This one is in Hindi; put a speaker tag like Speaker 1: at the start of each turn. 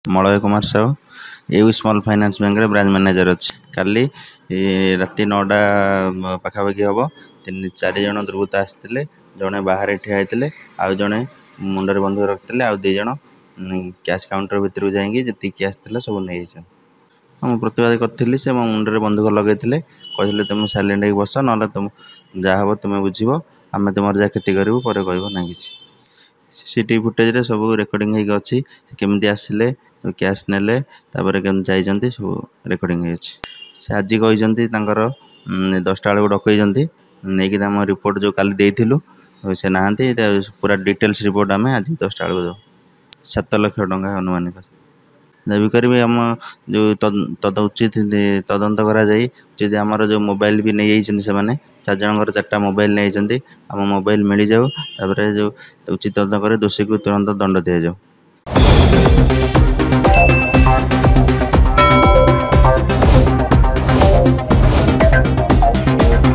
Speaker 1: Malay Kumar Sahu you small finance bank रे ब्रांच मैनेजर अच्छी काली राति 9टा पाखापाखि हम 4 जन दुर्बृत्त आसते जड़े बाहर ठिया होते आउ जड़े मुंडे बंधुक रखते आउ 2 जन कैश काउंटर भितर जाइए जी कैश थी सब नहीं मुझे प्रतिवाद करी से मो मुंडे बंधुक लगे कहते तुम साइलेंट हो बस ना तुम जहाँ हम तुम्हें बुझे आम तुम जहाँ क्षति करूँ पर कह ना कि सीसीटीवी फुटेज रे सब रेकर्डिंग होगी अच्छी केमती आसिले कैश नेले केम जाइए सब रेकर्डिंग से आज कहते 10टा बेलू डकई नहीं आम रिपोर्ट जो काली देलु से नहांती पूरा डिटेल्स रिपोर्ट आम आज 10टा बेलू दो 7 लाख टंका अनुमानित दाबी करी आम जो तद उचित तदंत करा आमर जो मोबाइल भी नहीं से 4 जनकर 4टा मोबाइल नहीं आम मोबाइल मिल जाऊ जो उचित तदंत कर दोषी को तुरंत दंड दि जाऊ।